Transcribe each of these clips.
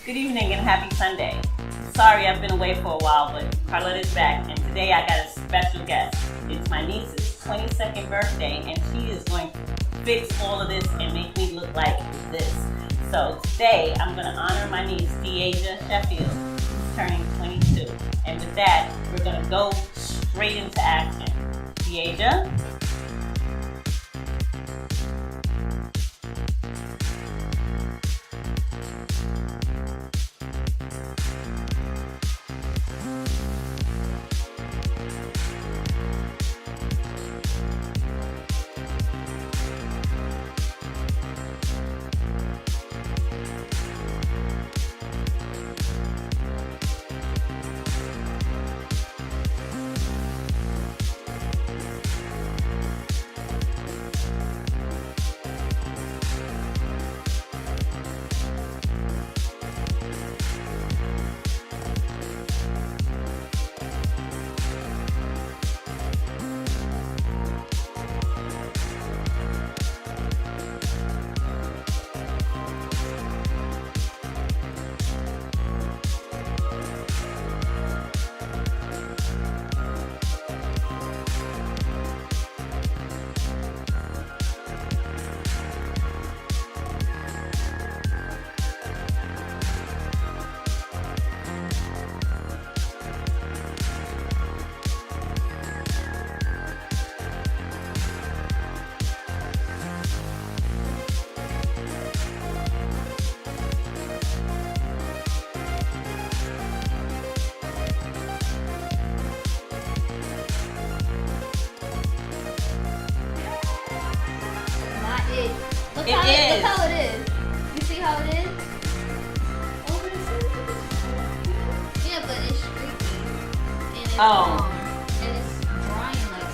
Good evening and happy Sunday. Sorry I've been away for a while, but Carlotta's back, and today I got a special guest. It's my niece's 22nd birthday, and she is going to fix all of this and make me look like this. So today I'm going to honor my niece, Diaja Sheffield, who's turning 22. And with that, we're going to go straight into action. Diaja? Look how it is. You see how it is? Oh, yeah, but it's streaky. And it's long. And it's drying like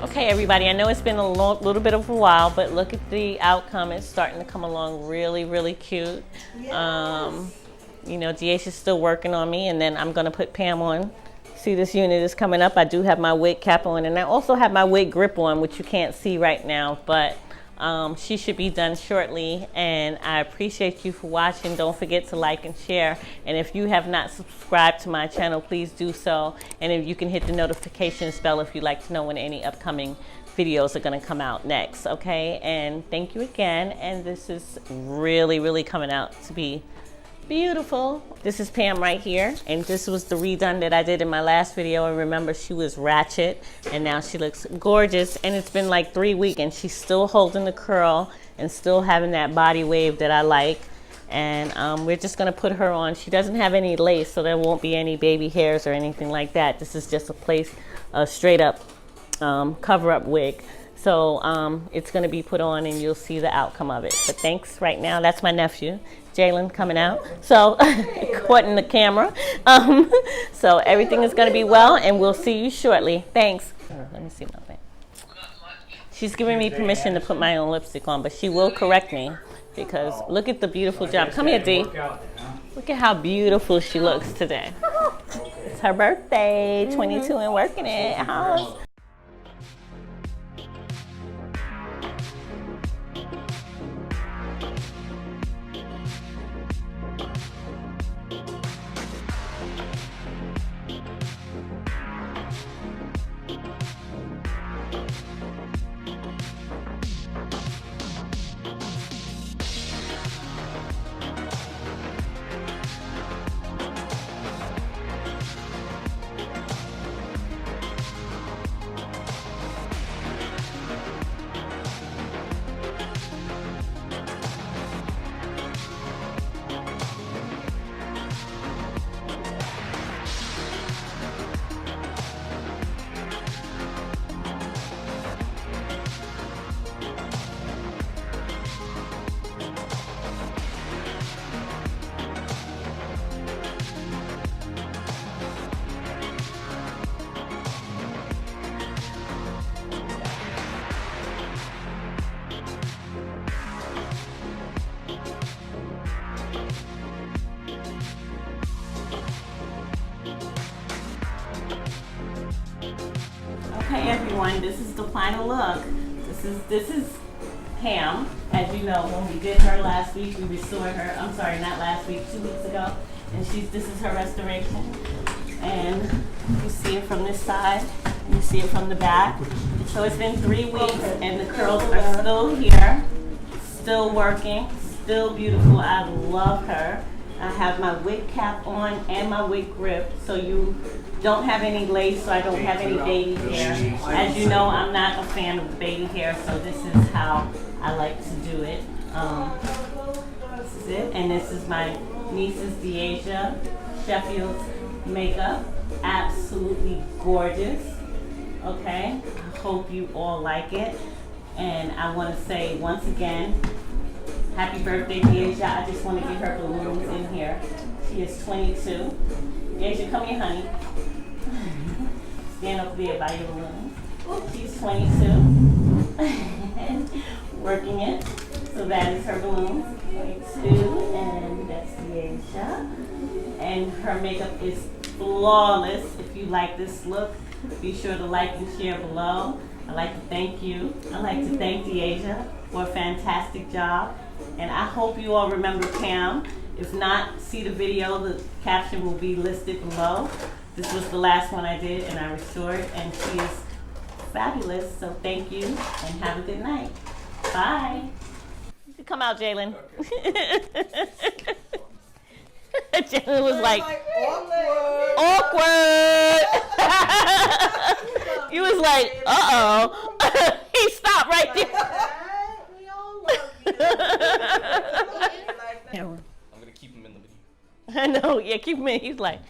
Okay, everybody, I know it's been a little bit of a while, but look at the outcome. It's starting to come along really, really cute. Yes. You know, Diaja's still working on me, and then I'm going to put Pam on. See, this unit is coming up. I do have my wig cap on, and I also have my wig grip on, which you can't see right now, but she should be done shortly, and I appreciate you for watching. Don't forget to like and share, and if you have not subscribed to my channel, please do so, and if you can hit the notification bell if you'd like to know when any upcoming videos are going to come out next. Okay, and thank you again, and this is really, really coming out to be beautiful. This is Pam right here, and this was the redone that I did in my last video, and remember, she was ratchet, and now she looks gorgeous, and it's been like 3 weeks, and she's still holding the curl and still having that body wave that I like, and we're just going to put her on. She doesn't have any lace, so there won't be any baby hairs or anything like that. This is just a straight up cover-up wig. So it's going to be put on, and you'll see the outcome of it. But thanks right now. That's my nephew, Jalen, coming out. So caught in the camera. So everything is going to be well, and we'll see you shortly. Thanks. Let me see my thing. She's giving me permission to put my own lipstick on, but she will correct me because look at the beautiful job. Come here, D. Look at how beautiful she looks today. It's her birthday, 22 and working it. House. Okay, everyone, this is the final look. This is Pam. As you know, when we did her last week, we restored her. I'm sorry, not last week, 2 weeks ago. And this is her restoration. And you see it from this side, and you see it from the back. So it's been 3 weeks, and the curls are still here, still working, still beautiful. I love her. I have my wig cap on and my wig grip, so you don't have any lace, so I don't have any baby hair. As you know, I'm not a fan of baby hair, so this is how I like to do it. This is it, and this is my niece's Diaja Sheffield's makeup. Absolutely gorgeous. Okay, I hope you all like it, and I want to say once again, happy birthday, Diaja. I just want to get her balloons in here. She is 22. Diaja, come here, honey. Stand up there by your balloons. She's 22. Working it. So that is her balloons. 22, and that's Diaja. And her makeup is flawless. If you like this look, be sure to like and share below. I'd like to thank you. I'd like to thank Diaja for a fantastic job. And I hope you all remember Pam. If not, see the video. The caption will be listed below. This was the last one I did, and I restored, and she is fabulous. So thank you, and have a good night. Bye. Come out, Jalen. Jalen was like awkward. You was like, uh-oh. He stopped right there. I'm gonna keep him in the video. I know, yeah, keep him in. He's like,